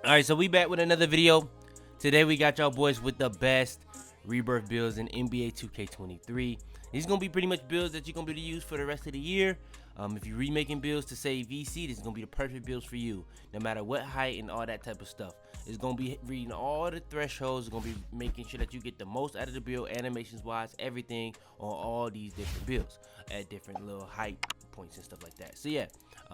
Alright, so we back with another video. Today we got y'all boys with the best Rebirth builds in NBA 2K23. These are going to be pretty much builds that you're going to be able to use for the rest of the year. If you're remaking builds to say VC, this is going to be the perfect builds for you. No matter what height and all that type of stuff. It's going to be reading all the thresholds. It's going to be making sure that you get the most out of the build, animations wise, everything on all these different builds at different little height points and stuff like that. So yeah,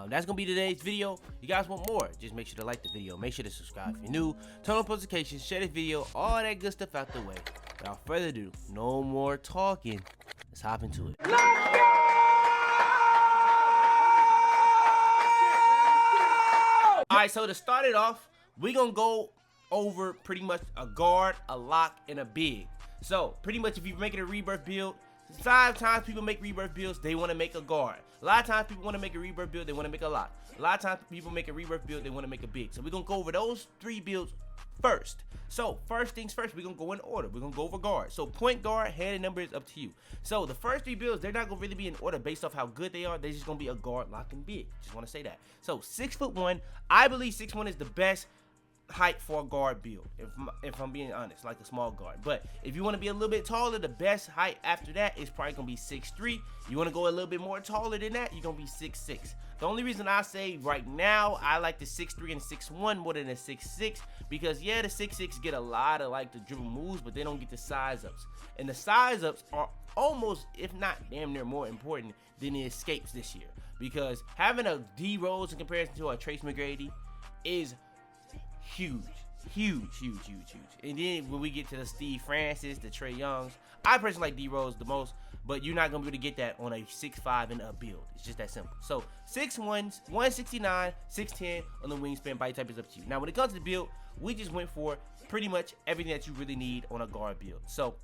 that's going to be today's video. You guys want more, just make sure to like the video. Make sure to subscribe if you're new. Turn on notifications, share this video, all that good stuff out the way. Without further ado, no more talking. Let's hop into it. Alright, so to start it off, we're going to go over pretty much a guard, a lock, and a big. So, pretty much if you're making a Rebirth build, sometimes people make Rebirth builds, they want to make a guard. A lot of times people want to make a Rebirth build, they want to make a lock. A lot of times people make a Rebirth build, they want to make a big. So we're going to go over those three builds first. So first things first, we're going to go in order. We're going to go over guard. So point guard, head, and number is up to you. So the first three builds, they're not going to really be in order based off how good they are. They're just going to be a guard, lock, and big. Just want to say that. So 6'1", I believe 6'1" is the best height for a guard build, if I'm being honest, like a small guard. But if you want to be a little bit taller, the best height after that is probably gonna be 6'3". You want to go a little bit more taller than that, you're gonna be 6'6". The only reason I say right now I like the 6'3" and 6'1" more than the 6'6", because yeah, the 6'6" get a lot of like the dribble moves, but they don't get the size ups, and the size ups are almost, if not damn near, more important than the escapes this year, because having a D Rose in comparison to a Trace McGrady is huge. And then when we get to the Steve Francis, the Trey Youngs, I personally like D Rose the most, but you're not gonna be able to get that on a 6'5" and up build. It's just that simple. So 6'1", 169, 6'10" on the wingspan. Body type is up to you. Now when it comes to the build, we just went for pretty much everything that you really need on a guard build. So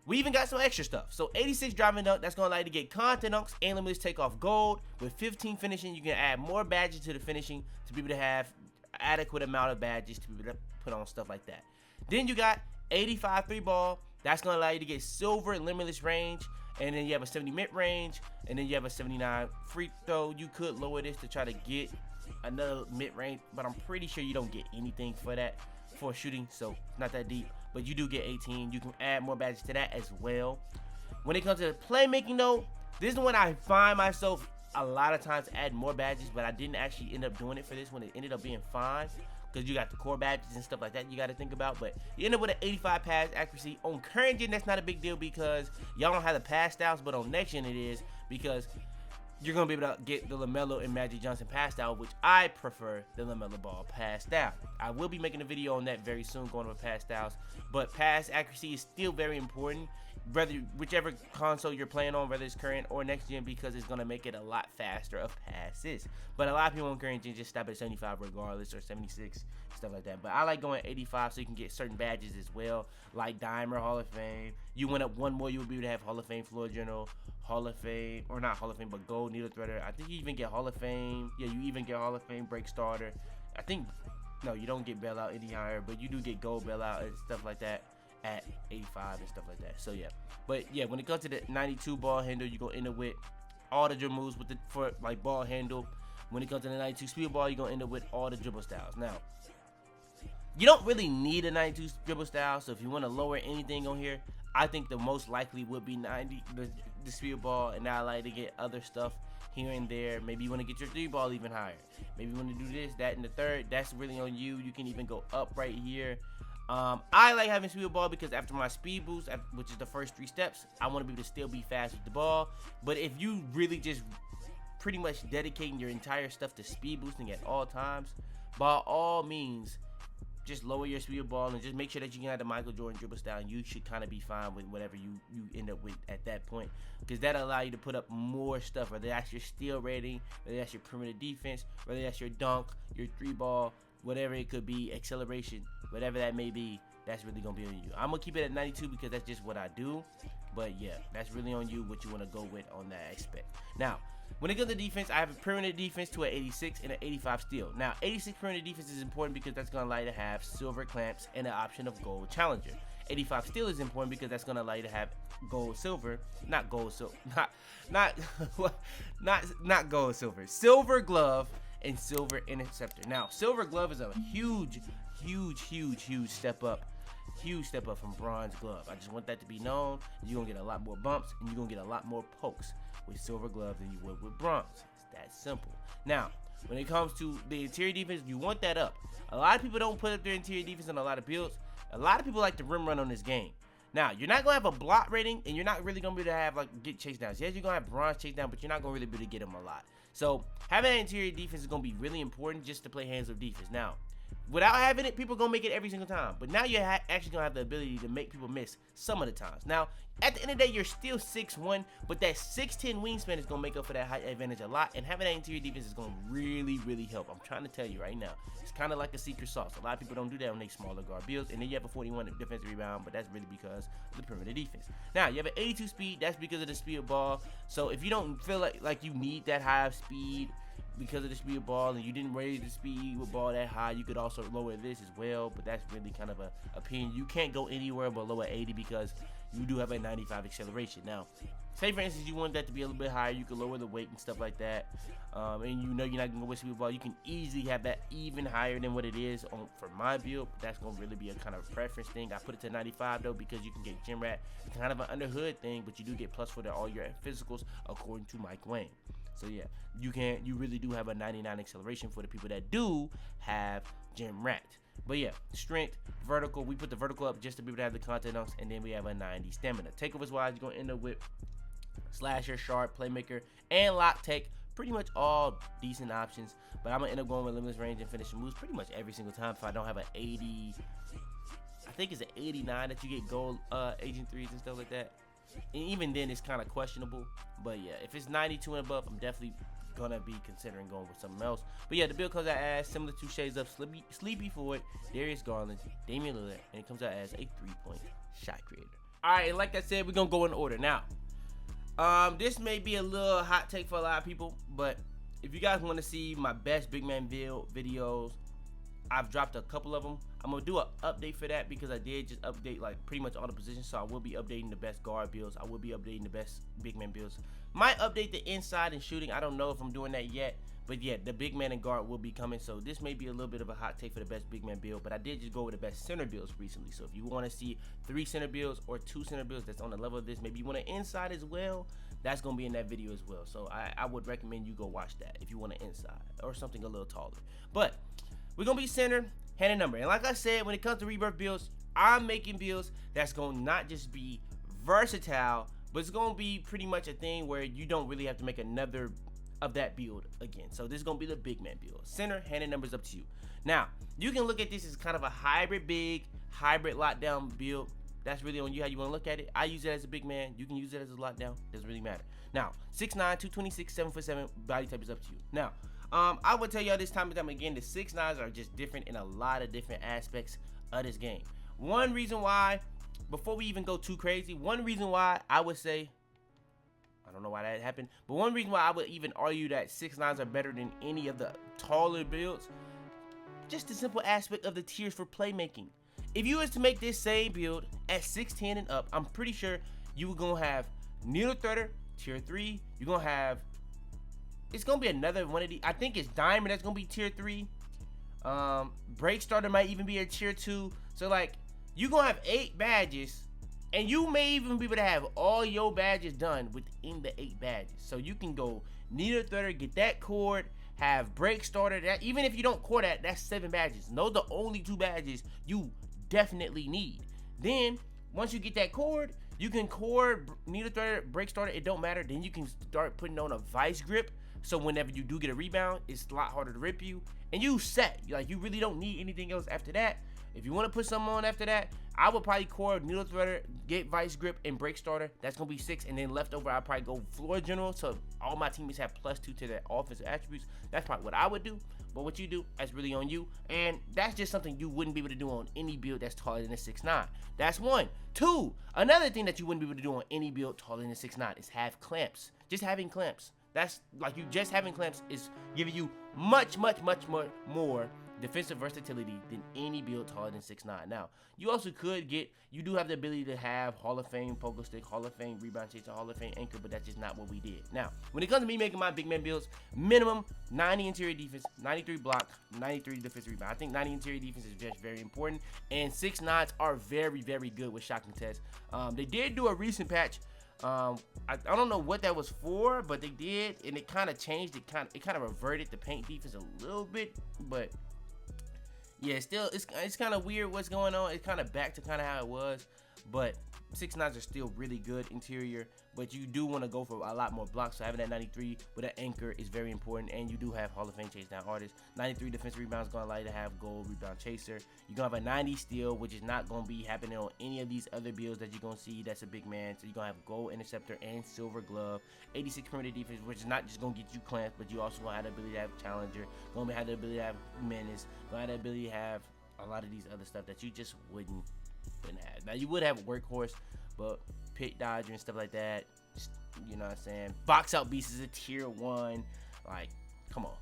we even got some extra stuff. So 86 driving dunk, that's gonna allow you to get content dunks and limitless takeoff gold. With 15 finishing, you can add more badges to the finishing to be able to have adequate amount of badges to be able to put on stuff like that. Then you got 85 3 ball. That's going to allow you to get silver and limitless range. And then you have a 70 mid range. And then you have a 79 free throw. You could lower this to try to get another mid range, but I'm pretty sure you don't get anything for that for shooting. So it's not that deep. But you do get 18. You can add more badges to that as well. When it comes to playmaking though, this is the one I find myself a lot of times add more badges, but I didn't actually end up doing it for this one. It ended up being fine because you got the core badges and stuff like that you got to think about, but you end up with an 85 pass accuracy. On current gen, that's not a big deal because y'all don't have the pass styles, but on next gen it is, because you're going to be able to get the LaMelo and Magic Johnson pass style, which I prefer the LaMelo Ball pass style. I will be making a video on that very soon, going over pass styles, but pass accuracy is still very important, whichever console you're playing on, whether it's current or next gen, because it's going to make it a lot faster of passes. But a lot of people on current gen just stop at 75 regardless, or 76, stuff like that. But I like going 85 so you can get certain badges as well, like Dimer, Hall of Fame. You went up one more, you will be able to have Hall of Fame Floor General, Hall of Fame, or not Hall of Fame, but Gold Needle Threader. I think you even get Hall of Fame. Yeah, you even get Hall of Fame Break Starter. I think, no, you don't get Bailout any higher, but you do get Gold Bailout and stuff like that at 85 and stuff like that. So yeah, but yeah, when it comes to the 92 ball handle, you go end up with all the dribble moves with the for like ball handle. When it comes to the 92 speed ball, you're gonna end up with all the dribble styles. Now, you don't really need a 92 dribble style, so if you want to lower anything on here, I think the most likely would be 90 the speed ball, and I like to get other stuff here and there. Maybe you want to get your 3 ball even higher. Maybe you want to do this, that, and the third. That's really on you. You can even go up right here. I like having speed ball because after my speed boost, which is the first 3 steps, I want to be able to still be fast with the ball. But if you really just pretty much dedicating your entire stuff to speed boosting at all times, by all means, just lower your speed ball and just make sure that you can have the Michael Jordan dribble style, and you should kind of be fine with whatever you end up with at that point, because that'll allow you to put up more stuff, whether that's your steal rating, whether that's your perimeter defense, whether that's your dunk, your 3 ball, whatever it could be, acceleration, whatever that may be. That's really gonna be on you. I'm gonna keep it at 92 because that's just what I do, but yeah, that's really on you what you want to go with on that aspect. Now, when it comes to defense, I have a perimeter defense to an 86 and an 85 steal. Now, 86 perimeter defense is important because that's going to allow you to have silver clamps and an option of gold challenger. 85 steal is important because that's going to allow you to have silver glove and silver interceptor. Now, silver glove is a huge step up. Huge step up from bronze glove. I just want that to be known. You're gonna get a lot more bumps and you're gonna get a lot more pokes with silver glove than you would with bronze. It's that simple. Now, when it comes to the interior defense, you want that up. A lot of people don't put up their interior defense in a lot of builds. A lot of people like to rim run on this game. Now, you're not gonna have a block rating, and you're not really gonna be able to have get chase downs. Yes, you're gonna have bronze chase down, but you're not gonna really be able to get them a lot. So having that interior defense is gonna be really important just to play hands of defense. Now, without having it, people are gonna make it every single time. But now you're actually gonna have the ability to make people miss some of the times. Now, at the end of the day, you're still 6'1", but that 6'10" wingspan is gonna make up for that height advantage a lot. And having that interior defense is gonna really help. I'm trying to tell you right now. It's kind of like a secret sauce. A lot of people don't do that when they smaller guard builds. And then you have a 41 defensive rebound, but that's really because of the perimeter defense. Now, you have an 82 speed. That's because of the speed of ball. So if you don't feel like you need that high speed because of the speed of ball, and you didn't raise the speed with ball that high, you could also lower this as well, but that's really kind of a opinion. You can't go anywhere below an 80 because you do have a 95 acceleration. Now, say for instance you want that to be a little bit higher, you can lower the weight and stuff like that, and you know you're not gonna go with speed of ball. You can easily have that even higher than what it is for my build. That's gonna really be a kind of preference thing. I put it to 95 though because you can get gym rat, kind of an underhood thing, but you do get plus for all your physicals according to Mike Wayne. So yeah, you really do have a 99 acceleration for the people that do have gym rat. But yeah, strength, vertical, we put the vertical up just to be able to have the content dunks, and then we have a 90 stamina. Takeovers wise, you're gonna end up with slasher, sharp, playmaker, and lock take. Pretty much all decent options, but I'm gonna end up going with limitless range and finishing moves pretty much every single time if I don't have an 80. I think it's an 89 that you get gold agent threes and stuff like that. And even then, it's kind of questionable. But yeah, if it's 92 and above, I'm definitely gonna be considering going with something else. But yeah, the build comes out as similar to shades of Sleepy Ford, Darius Garland, Damian Lillard, and it comes out as a 3-point shot creator. All right, and like I said, we're gonna go in order now. This may be a little hot take for a lot of people, but if you guys want to see my best big man build videos, I've dropped a couple of them. I'm gonna do an update for that because I did just update like pretty much all the positions. So I will be updating the best guard builds. I will be updating the best big man builds. Might update the inside and shooting. I don't know if I'm doing that yet, but yeah, the big man and guard will be coming. So this may be a little bit of a hot take for the best big man build, but I did just go with the best center builds recently. So if you want to see 3 center builds or 2 center builds that's on the level of this, maybe you want an inside as well, that's gonna be in that video as well. So I would recommend you go watch that if you want an inside or something a little taller. But we're gonna be center, hand and number. And like I said, when it comes to Rebirth builds, I'm making builds that's gonna not just be versatile, but it's gonna be pretty much a thing where you don't really have to make another of that build again. So this is gonna be the big man build. Center, hand and numbers up to you. Now, you can look at this as kind of a hybrid big, hybrid lockdown build. That's really on you how you want to look at it. I use it as a big man. You can use it as a lockdown. Doesn't really matter. Now, 6'9", 226, 7'7", body type is up to you. Now, I would tell y'all this time and time again, the 6'9s are just different in a lot of different aspects of this game. One reason why, before we even go too crazy, one reason why I would say, I don't know why that happened, but one reason why I would even argue that 6'9s are better than any of the taller builds, just the simple aspect of the tiers for playmaking. If you was to make this same build at 6'10 and up, I'm pretty sure you were gonna have needle threader, tier 3. You're gonna have, it's gonna be another one of the, I think it's diamond that's gonna be tier 3. Break starter might even be a tier 2. So like, you're gonna have 8 badges, and you may even be able to have all your badges done within the 8 badges. So you can go needle threader, get that cord, have break starter. That even if you don't core that, that's 7 badges. Those are the only 2 badges you definitely need. Then once you get that cord, you can core needle threader, break starter, it don't matter. Then you can start putting on a vice grip, so whenever you do get a rebound, it's a lot harder to rip you, and you set. Like, you really don't need anything else after that. If you want to put something on after that, I would probably core needle threader, get vice grip, and break starter. That's gonna be 6, and then left over I'll probably go floor general, so all my teammates have +2 to their offensive attributes. That's probably what I would do. But what you do, that's really on you. And that's just something you wouldn't be able to do on any build that's taller than a 6'9". That's 1. 2, another thing that you wouldn't be able to do on any build taller than a 6'9" is have clamps. Just having clamps. That's like, you just having clamps is giving you much more defensive versatility than any build taller than 6'9". Now, you also could get, you do have the ability to have Hall of Fame pogo stick, Hall of Fame rebound chaser, Hall of Fame anchor, but that's just not what we did. Now, when it comes to me making my big man builds, minimum 90 interior defense, 93 block, 93 defensive rebound. I think 90 interior defense is just very important, and 6'9s are very, very good with shot contest. They did do a recent patch. I don't know what that was for, but they did, and it kind of changed. It kind of reverted the paint defense a little bit, but yeah, still, it's kind of weird what's going on. It's kind of back to kind of how it was, but 6'9s are still really good interior, but you do want to go for a lot more blocks. So having that 93 with an anchor is very important, and you do have Hall of Fame chase down artists. 93 defensive rebounds going to allow you to have gold rebound chaser. You're going to have a 90 steal, which is not going to be happening on any of these other builds that you're going to see that's a big man. So you're going to have gold interceptor and silver glove. 86 perimeter defense, which is not just going to get you clamps, but you also going to have the ability to have challenger. Going to have the ability to have menace. Going to have the ability to have a lot of these other stuff that you just wouldn't have. Now, you would have workhorse, but pit dodger and stuff like that, you know what I'm saying? Box out beast is a tier 1. Like, come on.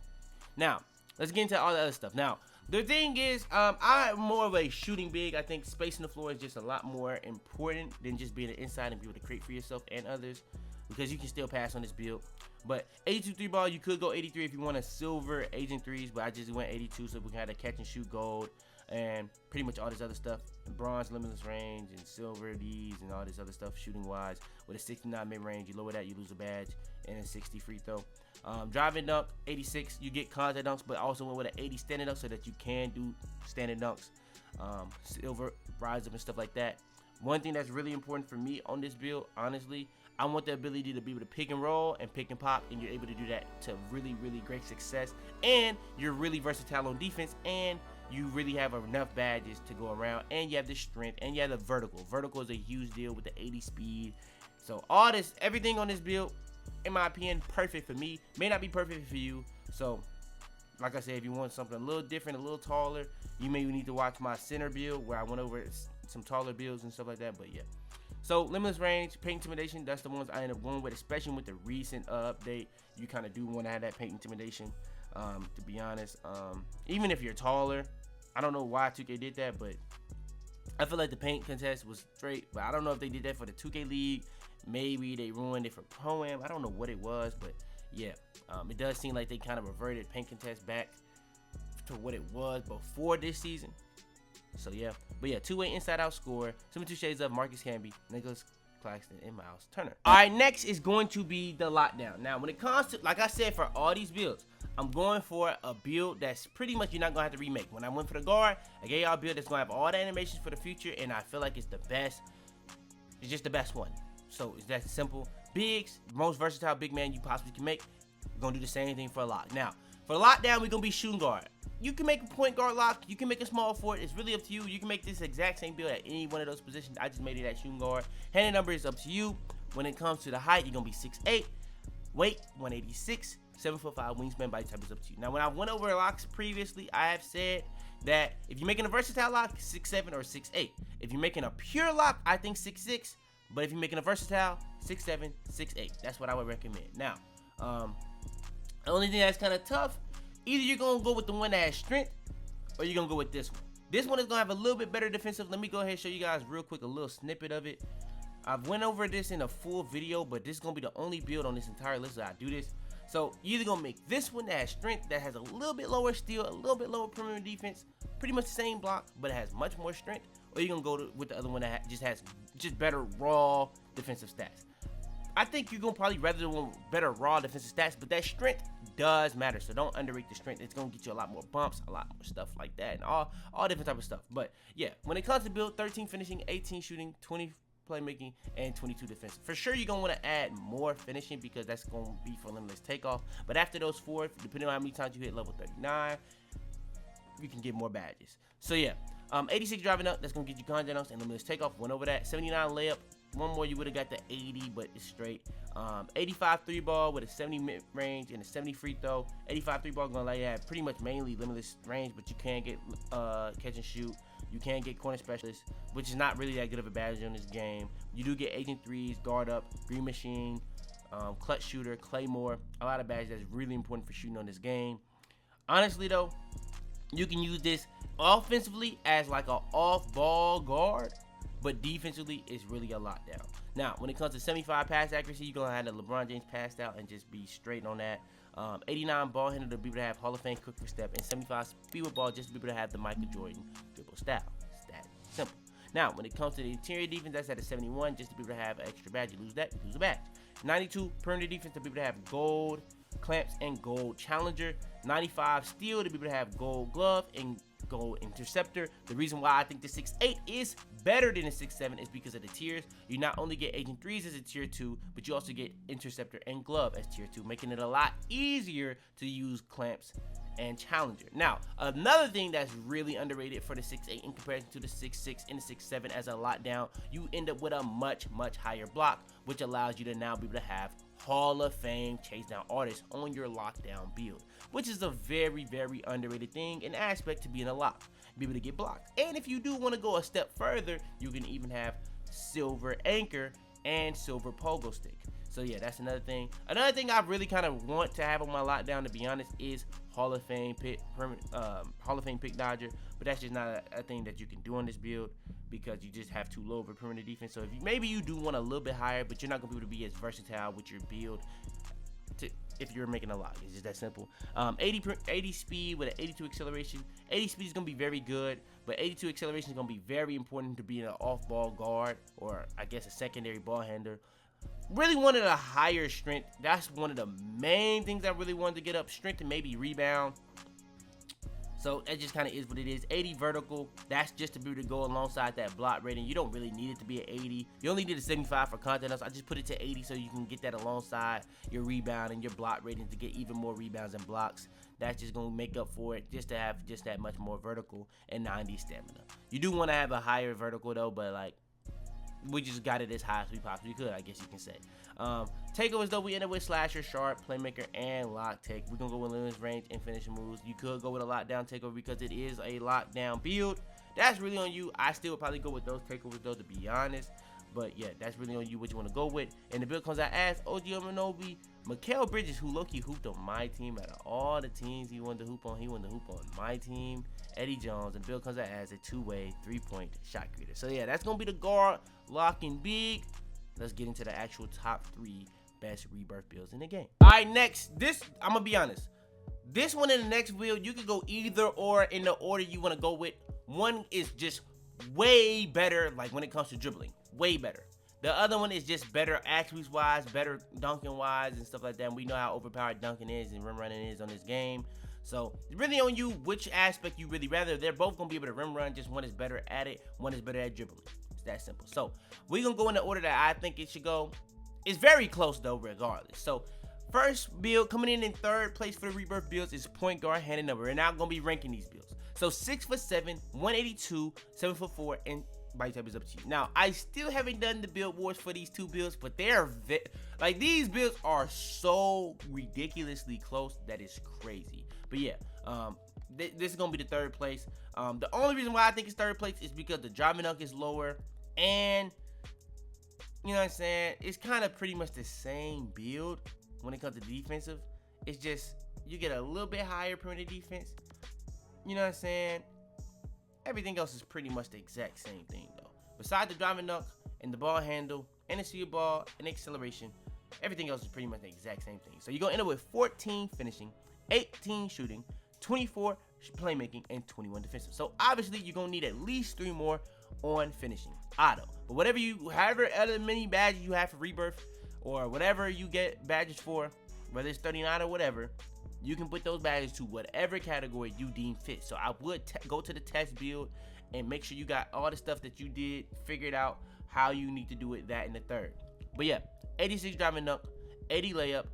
Now, let's get into all the other stuff. Now, the thing is, I'm more of a shooting big. I think spacing the floor is just a lot more important than just being an inside and be able to create for yourself and others, because you can still pass on this build. But 82 3 ball, you could go 83 if you want a silver agent threes, but I just went 82 so we can have a catch and shoot gold and pretty much all this other stuff. Bronze limitless range and silver these and all this other stuff shooting wise. With a 69 mid range, you lower that, you lose a badge, and a 60 free throw. Driving dunk 86, you get contact dunks, but also went with an 80 standing dunk so that you can do standing dunks. Silver rise up and stuff like that. One thing that's really important for me on this build, honestly, I want the ability to be able to pick and roll and pick and pop, and you're able to do that to really, really great success. And you're really versatile on defense, and you really have enough badges to go around, and you have the strength, and you have the vertical. Vertical is a huge deal with the 80 speed. So all this, everything on this build, in my opinion, perfect for me. May not be perfect for you. So, like I said, if you want something a little different, a little taller, you may need to watch my center build where I went over some taller builds and stuff like that. But yeah. So limitless range, paint intimidation, that's the ones I end up going with, especially with the recent update. You kind of do want to have that paint intimidation. To be honest, even if you're taller, I don't know why 2K did that, but I feel like the paint contest was straight. But I don't know if they did that for the 2K League. Maybe they ruined it for Pro-Am. I don't know what it was, but yeah, it does seem like they kind of reverted paint contest back to what it was before this season. So yeah, but yeah, two-way inside-out score, 72 shades of Marcus Camby, Nicholas Claxton, and Miles Turner. All right, next is going to be the lockdown. Now, when it comes to, like I said, for all these builds, I'm going for a build that's pretty much you're not going to have to remake. When I went for the guard, I gave y'all a build that's going to have all the animations for the future, and I feel like it's the best. It's just the best one. So it's that simple. Bigs, most versatile big man you possibly can make. We're going to do the same thing for a lock. Now, for the lockdown, we're going to be shooting guard. You can make a point guard lock. You can make a small forward. It's really up to you. You can make this exact same build at any one of those positions. I just made it at shooting guard. Handle number is up to you. When it comes to the height, you're going to be 6'8". Weight, 186. 7'5" wingspan. Body type is up to you. Now, when I went over locks previously, I have said that if you're making a versatile lock, 6'7" or 6'8". If you're making a pure lock, I think 6'6". But if you're making a versatile, 6'7", 6'8". That's what I would recommend. Now, the only thing that's kind of tough, either you're going to go with the one that has strength, or you're going to go with this one. This one is going to have a little bit better defensive. Let me go ahead and show you guys real quick a little snippet of it. I've went over this in a full video, but this is going to be the only build on this entire list that I do this. So you're either going to make this one that has strength, that has a little bit lower steal, a little bit lower perimeter defense, pretty much the same block, but it has much more strength, or you're going to go with the other one that just has better raw defensive stats. I think you're going to probably rather want better raw defensive stats, but that strength does matter, so don't underrate the strength. It's going to get you a lot more bumps, a lot more stuff like that, and all different type of stuff. But yeah, when it comes to build, 13 finishing, 18 shooting, 20 playmaking, and 22 defensive. For sure, you're going to want to add more finishing because that's going to be for limitless takeoff. But after those 4, depending on how many times you hit level 39, you can get more badges. So yeah, 86 driving up, that's going to get you content ups and limitless takeoff. Went over that. 79 layup. One more, you would have got the 80, but it's straight. 85 3 ball with a 70 mid range and a 70 free throw. 85 3 ball going to let you have pretty much mainly limitless range, but you can get catch and shoot. You can get corner specialist, which is not really that good of a badge on this game. You do get agent threes, guard up, green machine, clutch shooter, claymore. A lot of badges that's really important for shooting on this game. Honestly though, You can use this offensively as like an off-ball guard, but defensively it's really a lockdown. Now, when it comes to 75 pass accuracy, you're going to have the LeBron James passed out and just be straight on that. 89 ball handle to be able to have Hall of Fame quick step, and 75 speed with ball just to be able to have the Michael Jordan dribble style. It's that simple. Now, when it comes to the interior defense, that's at a 71 just to be able to have an extra badge. You lose that, you lose a badge. 92 perimeter defense to be able to have gold clamps and gold challenger. 95 steel to be able to have gold glove and gold interceptor. The reason why I think the 6'8 is better than the 6'7 is because of the tiers. You not only get Agent 3s as a tier 2, but you also get interceptor and glove as tier 2, making it a lot easier to use clamps and challenger. Now, another thing that's really underrated for the 6'8 in comparison to the 6'6 and the 6'7 as a lockdown, you end up with a much higher block, which allows you to now be able to have Hall of Fame chase down artists on your lockdown build, which is a very underrated thing and aspect to being a lock, be able to get blocked. And if you do want to go a step further, you can even have silver anchor and silver pogo stick. So yeah, that's another thing. Another thing I really kind of want to have on my lockdown, to be honest, is Hall of Fame pick dodger, but that's just not a thing that you can do on this build because you just have too low of a perimeter defense. So if maybe you do want a little bit higher, but you're not gonna be able to be as versatile with your build if you're making a lock. It's just that simple. 80 speed with an 82 acceleration. 80 speed is gonna be very good, but 82 acceleration is gonna be very important to be an off-ball guard, or I guess a secondary ball handler. Really wanted a higher strength. That's one of the main things I really wanted to get up. Strength and maybe rebound. So that just kind of is what it is. 80 vertical. That's just to be able to go alongside that block rating. You don't really need it to be an 80. You only need a 75 for content. So I just put it to 80 so you can get that alongside your rebound and your block rating to get even more rebounds and blocks. That's just going to make up for it, just to have just that much more vertical, and 90 stamina. You do want to have a higher vertical though, but like, we just got it as high as we possibly could, I guess you can say. Takeovers though, we ended with slasher, sharp, playmaker, and lock take. We're gonna go with limitless range and finishing moves. You could go with a lockdown takeover because it is a lockdown build. That's really on you. I still would probably go with those takeovers though, to be honest. But yeah, that's really on you what you want to go with. And the build comes out as OG Anunoby, Mikal Bridges, who low-key hooped on my team out of all the teams he wanted to hoop on. He wanted to hoop on my team. Eddie Jones, and the build comes out as a two-way three-point shot creator. So yeah, that's gonna be the guard locking big. Let's get into the actual top 3 best Rebirth builds in the game. All right, next, this I'm gonna be honest. This one and the next build, you can go either or in the order you want to go with. One is just way better, like when it comes to dribbling, way better. The other one is just better attributes wise, better dunking wise, and stuff like that. And we know how overpowered dunking is and rim running is on this game. So it's really on you which aspect you really rather. They're both gonna be able to rim run, just one is better at it, one is better at dribbling. It's that simple. So we're gonna go in the order that I think it should go. It's very close though, regardless. So first build coming in third place for the Rebirth builds is point guard handed number. We're now gonna be ranking these builds. So 6'7", 182, 7'4", and body type is up to you. Now I still haven't done the build wars for these two builds, but they're like, these builds are so ridiculously close that it's crazy. But yeah, this is gonna be the third place. The only reason why I think it's third place is because the driving dunk is lower, and you know what I'm saying, it's kind of pretty much the same build when it comes to defensive. It's just you get a little bit higher perimeter defense. You know what I'm saying? Everything else is pretty much the exact same thing though. Besides the driving dunk and the ball handle and the steal ball and acceleration, everything else is pretty much the exact same thing. So you're gonna end up with 14 finishing, 18 shooting, 24 playmaking, and 21 defensive. So obviously you're gonna need at least 3 more on finishing, auto. But however other many badges you have for Rebirth, or whatever you get badges for, whether it's 39 or whatever, you can put those badges to whatever category you deem fit. So I would go to the test build and make sure you got all the stuff that you did figured out how you need to do it, that in the third. But yeah, 86 driving dunk, 80 layup,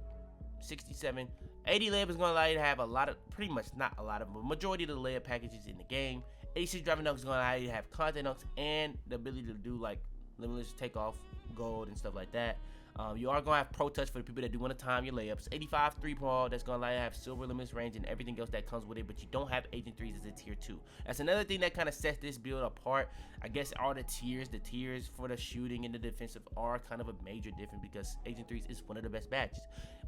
67. 80 layup is going to allow you to have a lot of, pretty much not a lot of, but majority of the layup packages in the game. 86 driving dunk is going to allow you to have content dunks and the ability to do like limitless takeoff, gold, and stuff like that. You are going to have pro touch for the people that do want to time your layups. 85 3-ball, that's going to allow you to have silver limitless range and everything else that comes with it, but you don't have Agent 3s as a tier 2. That's another thing that kind of sets this build apart. I guess all the tiers for the shooting and the defensive are kind of a major difference because Agent 3s is one of the best badges.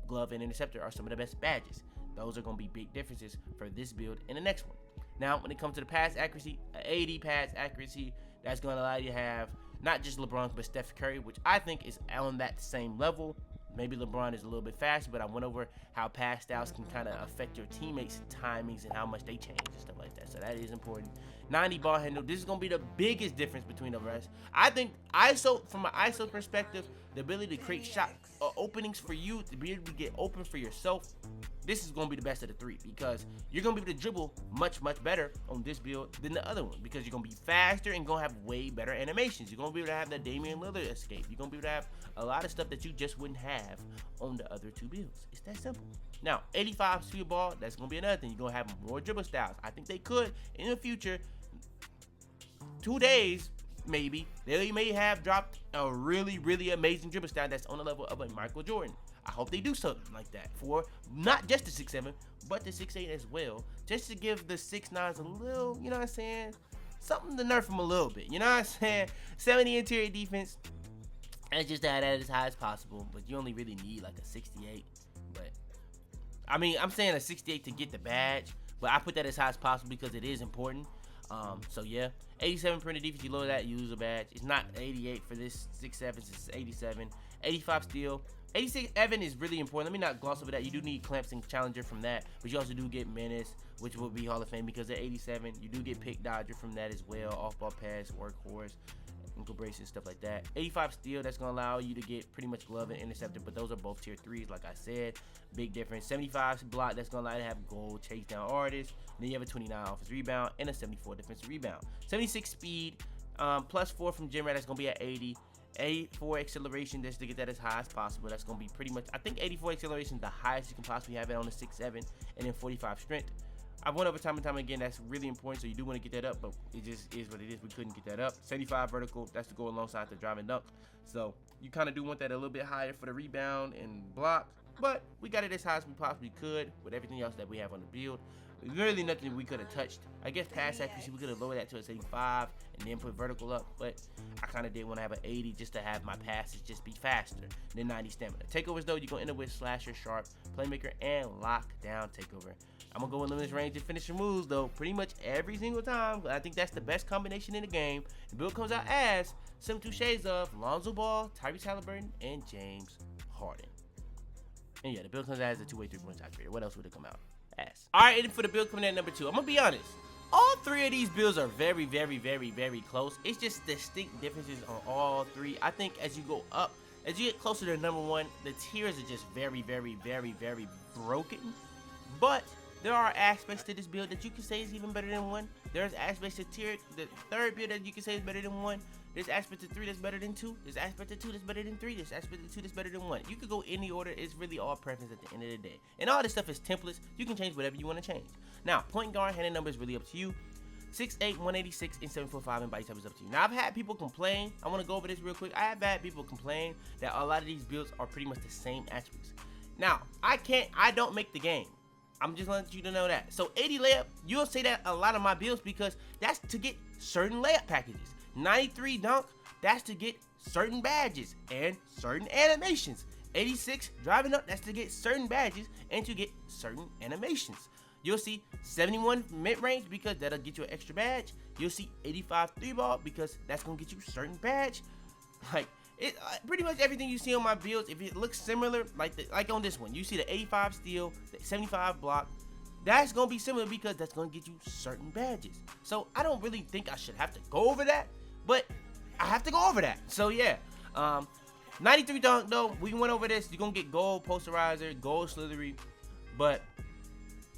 Glove and interceptor are some of the best badges. Those are going to be big differences for this build and the next one. Now, when it comes to the pass accuracy, 80 pass accuracy, that's going to allow you to have not just LeBron, but Steph Curry, which I think is on that same level. Maybe LeBron is a little bit faster, but I went over how pass styles can kind of affect your teammates' timings and how much they change and stuff like that. So that is important. 90 ball handle. This is going to be the biggest difference between the rest. I think ISO, from an ISO perspective, the ability to create shot openings for you, to be able to get open for yourself, this is going to be the best of the three, because you're going to be able to dribble much better on this build than the other one, because you're going to be faster and going to have way better animations. You're going to be able to have that Damian Lillard escape. You're going to be able to have a lot of stuff that you just wouldn't have on the other two builds. It's that simple. Now, 85 speed ball, that's going to be another thing. You're going to have more dribble styles. I think they could, in the future, 2 days, maybe, they may have dropped a really amazing dribble style that's on the level of a Michael Jordan. I hope they do something like that for not just the 6'7", but the 6'8" as well, just to give the 6'9s a little, you know what I'm saying, something to nerf them a little bit, you know what I'm saying. 70 interior defense, and just add that as high as possible, but you only really need like a 68. But I mean, I'm saying a 68 to get the badge, but I put that as high as possible because it is important. So yeah, 87 perimeter defense, you lower that, you lose a badge. It's not 88 for this 6'7", it's 87. 85 steal. 86 Evan is really important. Let me not gloss over that. You do need Clamps and Challenger from that, but you also do get Menace, which will be Hall of Fame because at 87, you do get Pick Dodger from that as well, off-ball pass, workhorse, ankle braces, stuff like that. 85 steal, that's going to allow you to get pretty much glove and interceptor, but those are both tier 3s, like I said. Big difference. 75 block, that's going to allow you to have goal, chase down artists. Then you have a 29 offensive rebound and a 74 defensive rebound. 76 speed, plus 4 from Gym Rat, that's going to be at 80. 84 acceleration, just to get that as high as possible. That's going to be pretty much, I think 84 acceleration is the highest you can possibly have it on the 6'7", and then 45 strength. I've went over time and time again, that's really important, so you do want to get that up, but it just is what it is. We couldn't get that up. 75 vertical, that's to go alongside the drive and dunk. So you kind of do want that a little bit higher for the rebound and block, but we got it as high as we possibly could with everything else that we have on the build. Really nothing we could have touched. I guess pass accuracy, we could have lowered that to a 75 and then put vertical up, but I kind of did want to have an 80 just to have my passes just be faster than 90 stamina. Takeovers though, you're going to end up with slasher, sharp, playmaker, and lockdown takeover. I'm going to go in limitless range and finish your moves though pretty much every single time. I think that's the best combination in the game. The build comes out as 72 shades of Lonzo Ball, Tyrese Halliburton, and James Harden. And yeah, the build comes out as a two-way three-point shot creator. What else would it come out as? Alright, and for the build coming in at number 2, I'm going to be honest. All 3 of these builds are very close. It's just distinct differences on all 3. I think as you go up, as you get closer to number 1, the tiers are just very broken. But there are aspects to this build that you can say is even better than 1. There's aspects to the third build that you can say is better than 1. There's aspect to 3 that's better than 2. There's aspect to 2 that's better than 3. There's aspect to 2 that's better than 1. You could go any order. It's really all preference at the end of the day. And all this stuff is templates. You can change whatever you want to change. Now, point guard, handle number is really up to you. 6'8", 186, and 7'5", and body type is up to you. Now, I've had people complain. I want to go over this real quick. I have had people complain that a lot of these builds are pretty much the same attributes. Now, I don't make the game. I'm just letting you to know that. So 80 layup, you'll say that a lot of my builds because that's to get certain layup packages. 93 dunk, that's to get certain badges and certain animations. 86 driving up, that's to get certain badges and to get certain animations. You'll see 71 mid-range because that'll get you an extra badge. You'll see 85 3-ball because that's gonna get you certain badge. Like it, pretty much everything you see on my builds, if it looks similar, like on this one, you see the 85 steal, the 75 block. That's gonna be similar because that's gonna get you certain badges. So I don't really think I should have to go over that, but I have to go over that. So yeah, 93 dunk though, we went over this. You're gonna get gold posterizer, gold slithery, but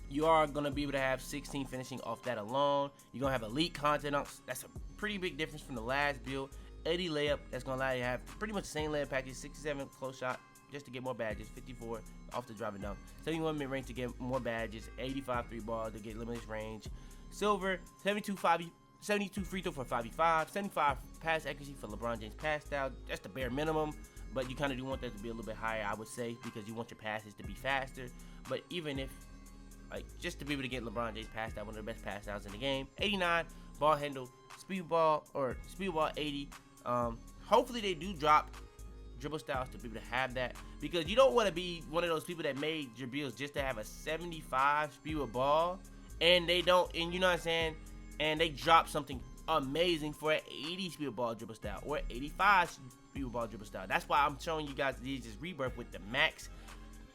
you are gonna be able to have 16 finishing off that alone. You're gonna have elite content dunks. That's a pretty big difference from the last build. 80 layup, that's gonna allow you to have pretty much the same layup package. 67 close shot, just to get more badges. 54 off the drive and dunk. 71 mid range to get more badges. 85 3-ball to get limitless range. Silver, 72 free throw for 5v5. 75 pass accuracy for LeBron James pass style. That's the bare minimum, but you kind of do want that to be a little bit higher, I would say, because you want your passes to be faster. But even if, like, just to be able to get LeBron James pass style, one of the best pass styles in the game. 89 ball handle, speed ball 80. Hopefully they do drop dribble styles to be able to have that, because you don't want to be one of those people that made your builds just to have a 75 speed with ball and they don't, and you know what I'm saying, and they drop something amazing for an 80 speed ball dribble style or 85 speed ball dribble style. That's why I'm showing you guys this Rebirth with the max,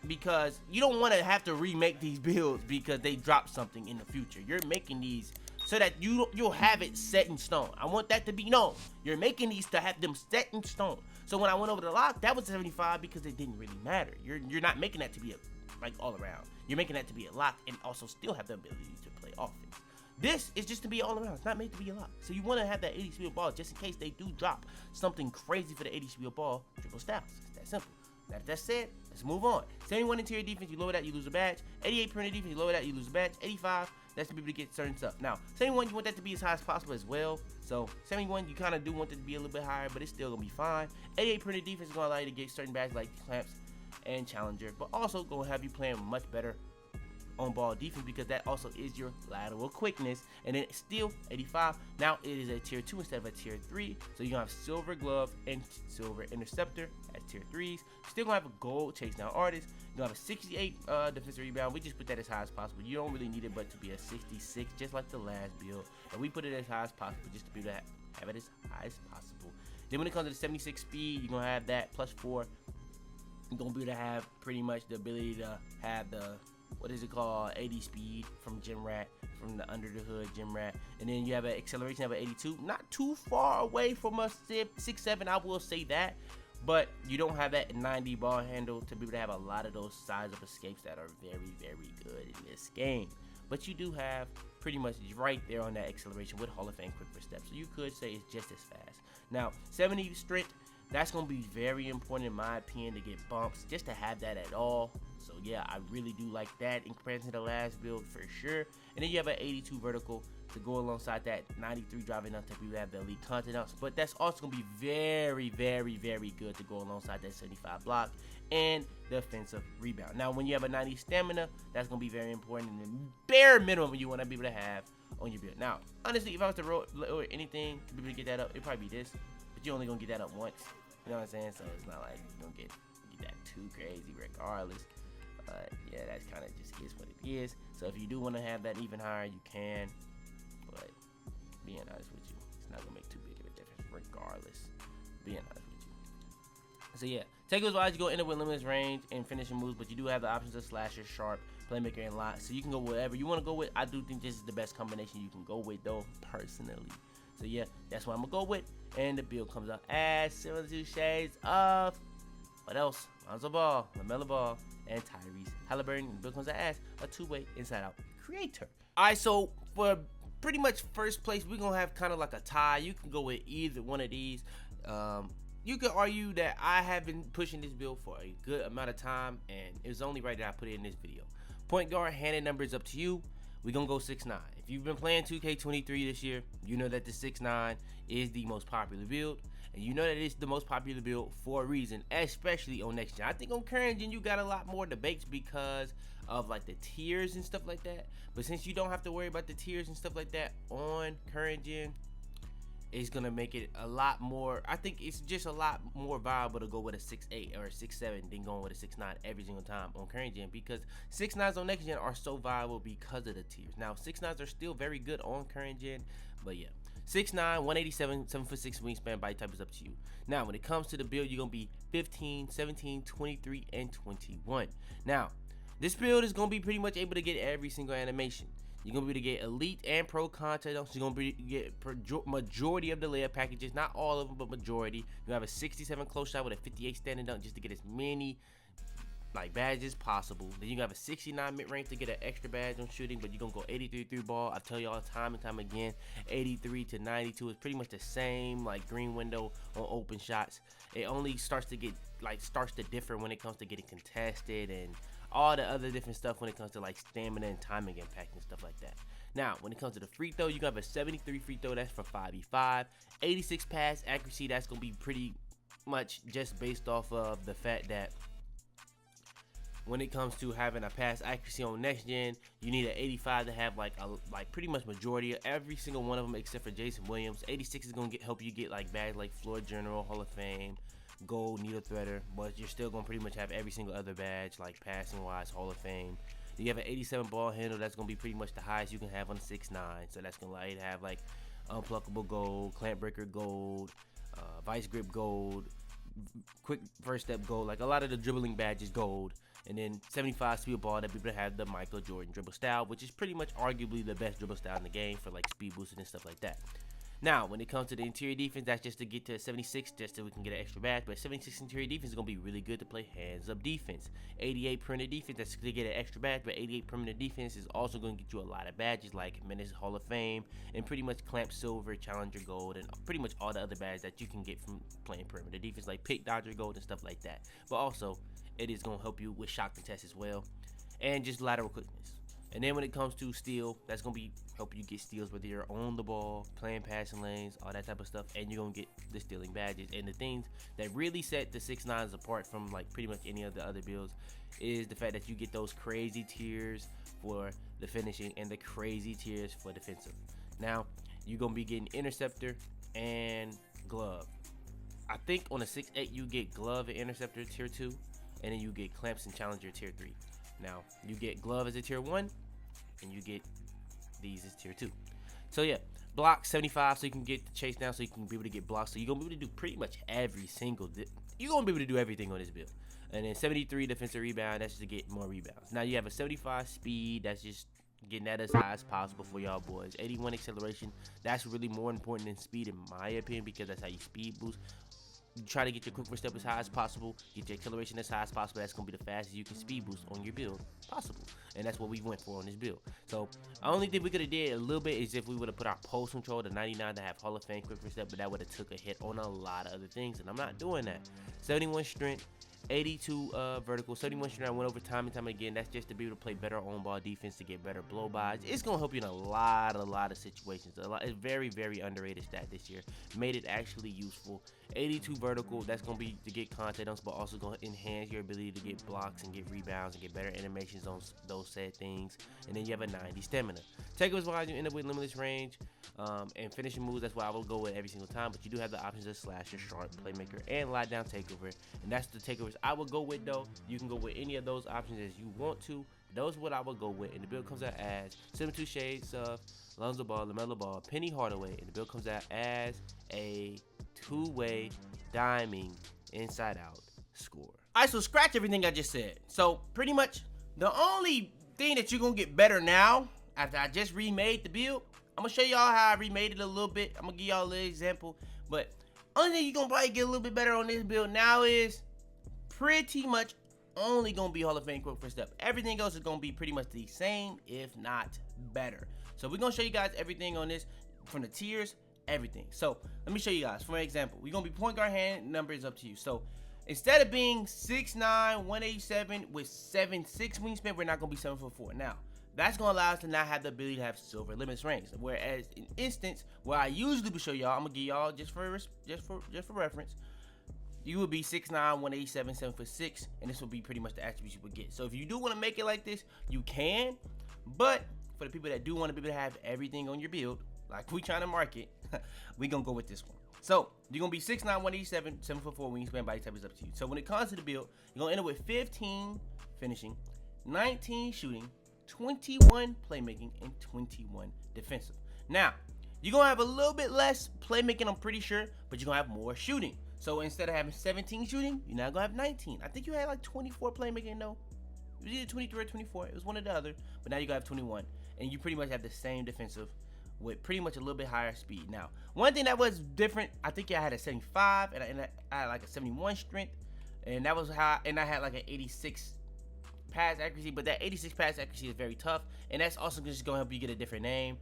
because you don't want to have to remake these builds because they drop something in the future. You're making these so that you'll have it set in stone. I want that to be known. You're making these to have them set in stone. So when I went over the lock, that was 75 because it didn't really matter. You're not making that to be a like all around. You're making that to be a lock and also still have the ability to play offense. This is just to be all around. It's not made to be a lock. So you want to have that 80 speed ball just in case they do drop something crazy for the 80 speed ball dribble styles. It's that simple. Now that said, let's move on. 71 interior defense, you lower that, you lose a badge. 88 perimeter defense, you lower that, you lose a badge. 85, that's to be able to get certain stuff. Now, 71, you want that to be as high as possible as well. So 71, you kind of do want it to be a little bit higher, but it's still gonna be fine. 88 perimeter defense is gonna allow you to get certain badges like clamps and challenger, but also gonna have you playing much better on ball defense because that also is your lateral quickness. And then still 85, now it is a tier 2 instead of a tier 3, so you're gonna have silver glove and silver interceptor as tier 3s. Still gonna have a gold chase down artist. You're gonna have a 68 defensive rebound. We just put that as high as possible. You don't really need it but to be a 66 just like the last build, and we put it as high as possible just to be able to have it as high as possible. Then when it comes to the 76 speed, you're gonna have that plus 4. You're gonna be able to have pretty much the ability to have the, what is it called, 80 speed from Gym Rat, from the under the hood Gym Rat. And then you have an acceleration of an 82, not too far away from a 6-7, I will say that, but you don't have that 90 ball handle to be able to have a lot of those size of escapes that are very, very good in this game. But you do have pretty much right there on that acceleration with Hall of Fame quick first step, so you could say it's just as fast. Now 70 strength, that's going to be very important in my opinion to get bumps, just to have that at all. So yeah, I really do like that in comparison to the last build for sure. And then you have an 82 vertical to go alongside that 93 driving up to be able to have the elite content outs, but that's also going to be very good to go alongside that 75 block and the offensive rebound. Now when you have a 90 stamina, that's going to be very important, and the bare minimum you want to be able to have on your build. Now honestly, if I was to lower anything to be able to get that up, it'd probably be this, but you're only going to get that up once. You know what I'm saying? So it's not like you're going to get that too crazy regardless. Yeah, that's kind of just is what it is. So if you do want to have that even higher, you can. But being honest with you, it's not going to make too big of a difference regardless. Being honest with you. So yeah, takeaways wise, you go end up with limitless range and finishing moves, but you do have the options of slasher, sharp, playmaker, and lock. So you can go whatever you want to go with. I do think this is the best combination you can go with though, personally. So yeah, that's what I'm going to go with. And the build comes out as 72 shades of, what else? Lonzo Ball, LaMelo Ball, and Tyrese Halliburton. The build comes out as a two-way inside-out creator. All right, so for pretty much first place, we're going to have kind of like a tie. You can go with either one of these. You could argue that I have been pushing this build for a good amount of time, and it was only right that I put it in this video. Point guard, handed number is up to you. We're going to go 6'9". If you've been playing 2K23 this year, you know that the 6'9 is the most popular build. And you know that it's the most popular build for a reason, especially on next gen. I think on current gen, you got a lot more debates because of like the tiers and stuff like that. But since you don't have to worry about the tiers and stuff like that on current gen, it's going to make it a lot more, I think it's just a lot more viable to go with a 6'8 or a 6'7 than going with a 6'9 every single time on current gen, because 6'9s on next gen are so viable because of the tiers. Now 6'9s are still very good on current gen, but yeah. 6'9", 187, 7'6" wingspan, body type is up to you. Now, when it comes to the build, you're going to be 15, 17, 23, and 21. Now, this build is going to be pretty much able to get every single animation. You're going to be able to get elite and pro content. You're going to be able to get majority of the layup packages. Not all of them, but majority. You have a 67 close shot with a 58 standing dunk just to get as many like badges possible. Then you have a 69 mid-range to get an extra badge on shooting, but you're gonna go 83 through ball. I tell y'all time and time again, 83 to 92 is pretty much the same like green window on open shots. It only starts to differ when it comes to getting contested and all the other different stuff when it comes to like stamina and timing impact and stuff like that. Now, when it comes to the free throw, you have a 73 free throw, that's for 5v5. 86 pass accuracy, that's gonna be pretty much just based off of the fact that when it comes to having a pass accuracy on next gen, you need an 85 to have like pretty much majority of every single one of them except for Jason Williams. 86 is gonna help you get like badge like Floor General, Hall of Fame, Gold, Needle Threader, but you're still gonna pretty much have every single other badge like passing wise, Hall of Fame. Then you have an 87 ball handle. That's gonna be pretty much the highest you can have on the 6'9". So that's gonna allow you to have like unpluckable gold, clamp breaker gold, vice grip gold, quick first step gold, like a lot of the dribbling badges gold. And then 75 speed ball that people have the Michael Jordan dribble style, which is pretty much arguably the best dribble style in the game for like speed boosting and stuff like that. Now, when it comes to the interior defense, that's just to get to 76, just so we can get an extra badge. But 76 interior defense is going to be really good to play hands-up defense. 88 perimeter defense, that's to get an extra badge. But 88 perimeter defense is also going to get you a lot of badges like Menace Hall of Fame and pretty much Clamp Silver, Challenger Gold, and pretty much all the other badges that you can get from playing perimeter defense, like Pick Dodger Gold and stuff like that. But also, it is going to help you with shot contest as well, and just lateral quickness. And then when it comes to steal, that's going to be help you get steals whether you're on the ball, playing passing lanes, all that type of stuff, and you're going to get the stealing badges. And the things that really set the 6'9s apart from like pretty much any of the other builds is the fact that you get those crazy tiers for the finishing and the crazy tiers for defensive. Now, you're going to be getting interceptor and glove. I think on a 6'8 you get glove and interceptor tier 2, and then you get clamps and challenger tier 3. Now, you get glove as a tier 1, and you get these as tier 2. So yeah, block 75, so you can get the chase down, so you can be able to get blocks. So you're gonna be able to do pretty much every single. You're gonna be able to do everything on this build. And then 73 defensive rebound, that's just to get more rebounds. Now you have a 75 speed, that's just getting that as high as possible for y'all boys. 81 acceleration, that's really more important than speed in my opinion, because that's how you speed boost. You try to get your quick first step as high as possible, get your acceleration as high as possible. That's going to be the fastest you can speed boost on your build possible. And that's what we went for on this build. So, the only thing we could have did a little bit is if we would have put our post control to 99 to have Hall of Fame quick first step, but that would have took a hit on a lot of other things, and I'm not doing that. 71 strength, 82 vertical, 71 strength. I went over time and time again. That's just to be able to play better on ball defense, to get better blow bys. It's gonna help you in a lot of situations. It's very, very underrated stat this year. Made it actually useful. 82 vertical. That's gonna be to get contact on, but also gonna enhance your ability to get blocks and get rebounds and get better animations on those said things. And then you have a 90 stamina. Takeovers wise, you end up with limitless range. And finishing moves, that's why I will go with every single time, but you do have the options of slasher, sharp, playmaker, and lie down takeover, and that's the takeovers I would go with. Though you can go with any of those options as you want to. Those are what I would go with, and the build comes out as 72 shades of Lonzo Ball, LaMelo Ball, Penny Hardaway, and the build comes out as a two-way diming inside out score. Alright, so scratch everything I just said. So pretty much the only thing that you're gonna get better now after I just remade the build, I'm gonna show y'all how I remade it a little bit. I'm gonna give y'all a little example, but only thing you're gonna probably get a little bit better on this build now is pretty much only gonna be Hall of Fame quick first step. Everything else is gonna be pretty much the same, if not better. So we're gonna show you guys everything on this from the tiers, everything. So let me show you guys. For example, we're gonna be point guard hand numbers up to you. So instead of being 6'9", 187 with 7'6" wingspan, we're not gonna be 7'4". Now, that's gonna allow us to not have the ability to have silver limitless range. Whereas in instance where I usually would show y'all, I'm gonna give y'all just for reference, you would be 6'9", 187, 7'6", and this will be pretty much the attributes you would get. So if you do want to make it like this, you can. But for the people that do want to be able to have everything on your build, like we trying to market, we gonna go with this one. So you're gonna be 6'9", 187, 7'4" wingspan. Body type is up to you. So when it comes to the build, you're gonna end up with 15 finishing, 19 shooting, 21 playmaking, and 21 defensive. Now, you're gonna have a little bit less playmaking, I'm pretty sure, but you're gonna have more shooting. So instead of having 17 shooting, you're now gonna have 19. I think you had like 24 playmaking, no? It was either 23 or 24. It was one or the other, but now you're gonna have 21. And you pretty much have the same defensive with pretty much a little bit higher speed. Now, one thing that was different, I think I had a 75 and I had like a 71 strength, and that was how, and I had like an 86 pass accuracy, but that 86 pass accuracy is very tough, and that's also just gonna help you get a different name.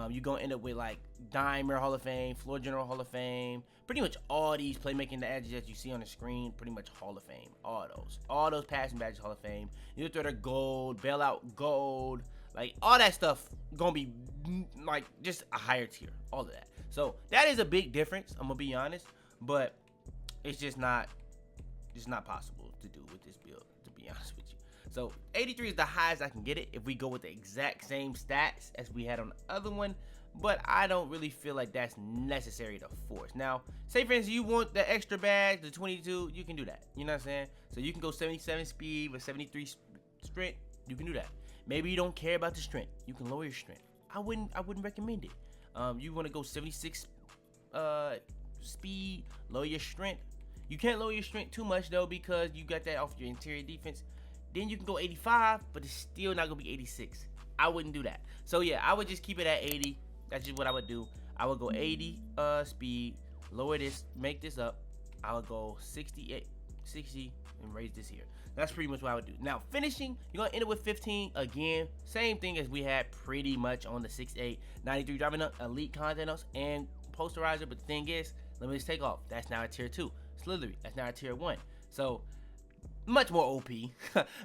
You're gonna end up with like Dimer Hall of Fame, Floor General Hall of Fame, pretty much all these playmaking badges that you see on the screen, pretty much Hall of Fame. All those passing badges Hall of Fame. You throw the gold, bailout gold, like all that stuff gonna be like just a higher tier, all of that. So that is a big difference, I'm gonna be honest, but it's just not possible to do with this build, to be honest with you. So 83 is the highest I can get it if we go with the exact same stats as we had on the other one, but I don't really feel like that's necessary to force. Now, say for instance you want the extra badge, the 22, you can do that. You know what I'm saying? So you can go 77 speed with 73 strength, you can do that. Maybe you don't care about the strength. You can lower your strength. I wouldn't recommend it. You want to go 76 speed, lower your strength. You can't lower your strength too much though, because you got that off your interior defense. Then you can go 85, but it's still not gonna be 86. I wouldn't do that. So yeah, I would just keep it at 80. That's just what I would do. I would go 80 speed, lower this, make this up. I would go 68, 60, and raise this here. That's pretty much what I would do. Now finishing, you're gonna end it with 15 again. Same thing as we had pretty much on the 6.8, 93 driving up, elite content ups, and posterizer. But the thing is, limitless takeoff. That's now a tier 2. Slithery. That's now a tier 1. So much more OP.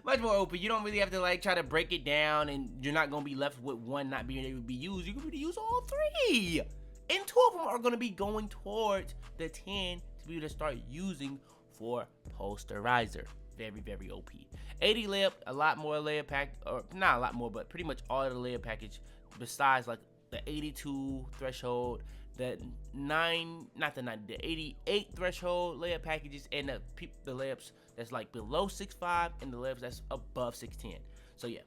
Much more OP. You don't really have to like try to break it down, and you're not gonna be left with one not being able to be used. You can really use all 3, and 2 of them are gonna be going towards the 10 to be able to start using for posterizer. Very, very OP. 80 layup, a lot more layup pack, or not a lot more, but pretty much all of the layup package besides like the 82 threshold, the 88 threshold layup packages, and the layups that's like below 6'5", and the layups that's above 6'10". So yeah,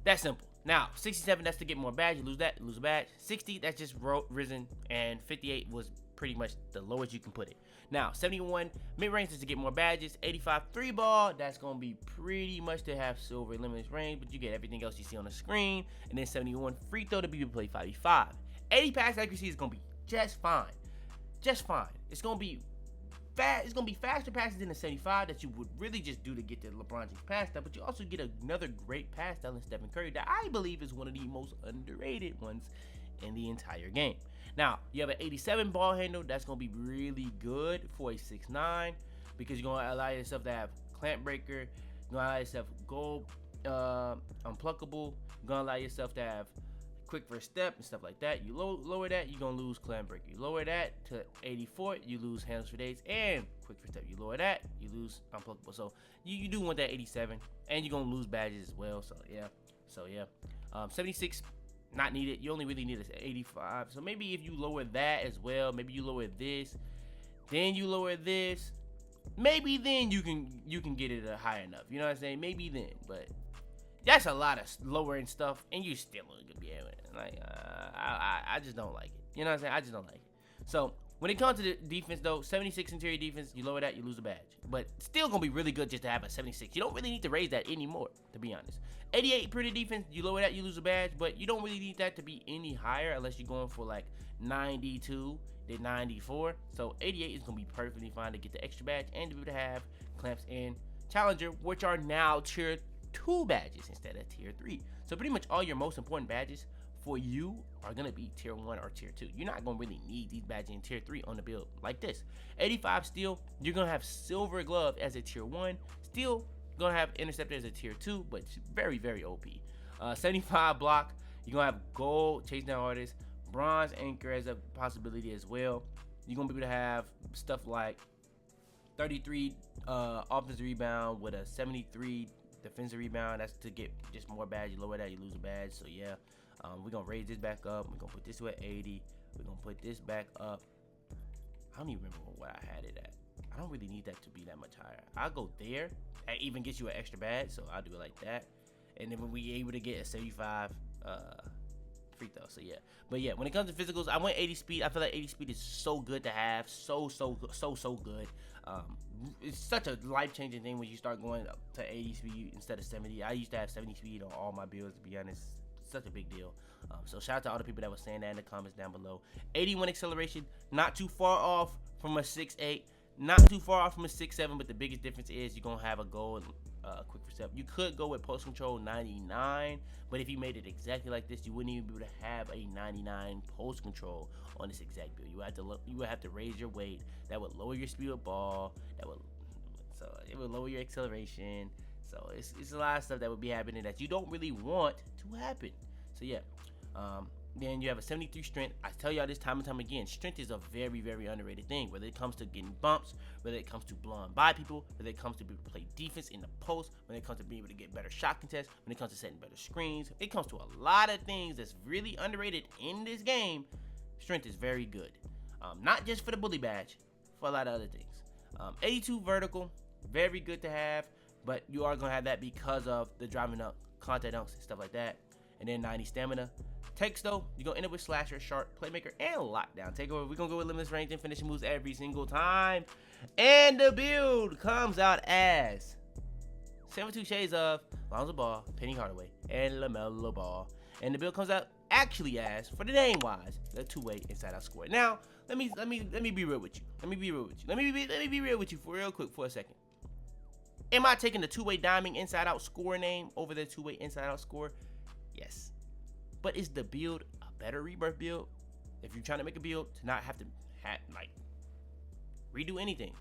that's simple. Now 67, that's to get more badge. You lose that, you lose a badge. 60, that's just risen, and 58 was pretty much the lowest you can put it. Now 71 mid-range is to get more badges. 85 3-ball, that's gonna be pretty much to have silver limitless range, but you get everything else you see on the screen. And then 71 free throw to be able to play 5v5. 80 pass accuracy is gonna be just fine. Just fine. It's gonna be fast. It's gonna be faster passes than the 75 that you would really just do to get the LeBron James pass style, but you also get another great pass style in Stephen Curry that I believe is one of the most underrated ones in the entire game. Now you have an 87 ball handle. That's gonna be really good for a 6'9", because you're gonna allow yourself to have clamp breaker. You're gonna allow yourself go unpluckable. You're gonna allow yourself to have quick first step and stuff like that. You lower that, you're gonna lose clamp breaker. You lower that to 84, you lose handles for days and quick first step. You lower that, you lose unpluckable. So you do want that 87, and you're gonna lose badges as well. So yeah, 76 not needed. You only really need an 85. So maybe if you lower that as well, maybe you lower this, then you lower this, maybe then you can get it high enough. You know what I'm saying? Maybe then, but that's a lot of lowering stuff, and you still ain't gonna be able to. Like, I just don't like it. You know what I'm saying? I just don't like it. So when it comes to the defense, though, 76 interior defense, you lower that, you lose a badge. But still gonna be really good just to have a 76. You don't really need to raise that anymore, to be honest. 88 pretty defense, you lower that, you lose a badge, but you don't really need that to be any higher unless you're going for like 92, then 94. So 88 is gonna be perfectly fine to get the extra badge and to be able to have clamps and challenger, which are now tier 2 badges instead of tier 3. So pretty much all your most important badges for you are gonna be tier 1 or tier 2. You're not gonna really need these badges in tier 3 on the build like this. 85 steel, you're gonna have silver glove as a tier 1. Still gonna have interceptor as a tier 2, but it's very, very OP. 75 block, you're gonna have gold chase down artist, bronze anchor as a possibility as well. You're gonna be able to have stuff like 33 offensive rebound with a 73 defensive rebound. That's to get just more badge. You lower that, you lose a badge. So yeah, we're gonna raise this back up. We're gonna put this to at 80. We're gonna put this back up. I don't even remember what I had it at. I don't really need that to be that much higher. I'll go there. That even gets you an extra badge, so I'll do it like that. And then when we able to get a 75 free throw. So yeah, but yeah, when it comes to physicals, I went 80 speed. I feel like 80 speed is so good to have. So good. It's such a life-changing thing when you start going up to 80 speed instead of 70. I used to have 70 speed on all my builds, to be honest. Such a big deal. So shout out to all the people that were saying that in the comments down below. 81 acceleration, not too far off from a 6'8", not too far off from a 6'7", but the biggest difference is you're gonna have a goal quick for step. You could go with post control 99, but if you made it exactly like this, you wouldn't even be able to have a 99 post control on this exact build. You would have to raise your weight. That would lower your speed of ball. So it would lower your acceleration. So it's a lot of stuff that would be happening that you don't really want to happen. So yeah. Then you have a 73 strength. I tell y'all this time and time again, strength is a very, very underrated thing. Whether it comes to getting bumps, whether it comes to blowing by people, whether it comes to be able to play defense in the post, when it comes to being able to get better shot contests, when it comes to setting better screens, it comes to a lot of things that's really underrated in this game. Strength is very good. Not just for the bully badge, for a lot of other things. 82 vertical, very good to have, but you are going to have that because of the driving up contact dunks, and stuff like that. And then 90 stamina. Takes though, you're gonna end up with slasher, sharp, playmaker, and lockdown. Takeover, we're gonna go with limitless range and finishing moves every single time. And the build comes out as 72 Shades of Lonzo Ball, Penny Hardaway, and LaMelo Ball. And the build comes out actually as, for the name wise, the two-way inside out score. Now, let me be real with you. Let me be real with you for real quick for a second. Am I taking the two-way diamond inside out score name over the two-way inside out score? Yes. But is the build a better Rebirth build? If you're trying to make a build to not have to redo anything,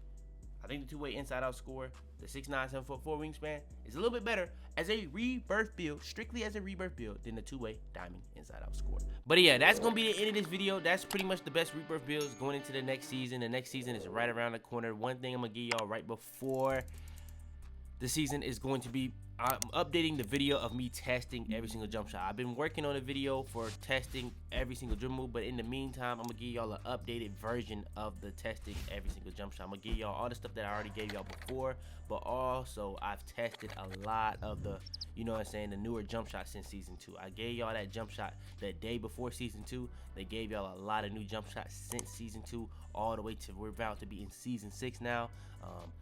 I think the two-way inside out score, the 6'9", 7'4" wingspan, is a little bit better as a Rebirth build, strictly as a Rebirth build, than the two-way diamond inside out score. But yeah, that's gonna be the end of this video. That's pretty much the best Rebirth builds going into the next season. The next season is right around the corner. One thing I'm gonna give y'all right before the season is going to be, I'm updating the video of me testing every single jump shot. I've been working on a video for testing every single dribble move, but in the meantime, I'm gonna give y'all an updated version of the testing every single jump shot. I'm gonna give y'all all the stuff that I already gave y'all before, but also I've tested a lot of the, you know what I'm saying, the newer jump shots since season 2. I gave y'all that jump shot the day before season 2. They gave y'all a lot of new jump shots since season 2, all the way to we're about to be in season 6 now.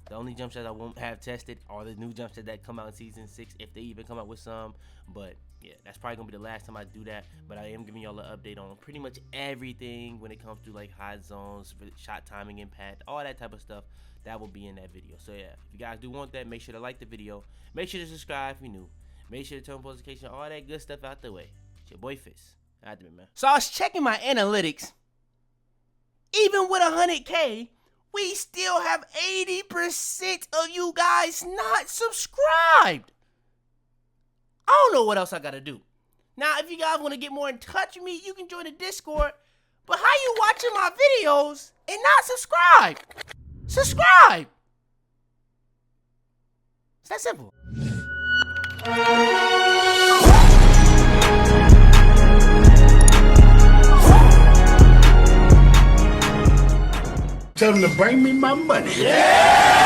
The only jump shots I won't have tested are the new jump shots that come out in season 6, if they even come out with some. But yeah, that's probably gonna be the last time I do that. But I am giving y'all an update on pretty much everything when it comes to like hot zones, shot timing, impact, all that type of stuff. That will be in that video. So yeah, if you guys do want that, make sure to like the video, make sure to subscribe if you're new, make sure to turn on notifications, all that good stuff out the way. It's your boy Fitz. Out there, man. So I was checking my analytics. Even with 100K, we still have 80% of you guys not subscribed. I don't know what else I gotta do. Now, if you guys want to get more in touch with me, you can join the Discord. But how you watching my videos and not subscribe? Subscribe! It's that simple. Tell them to bring me my money. Yeah!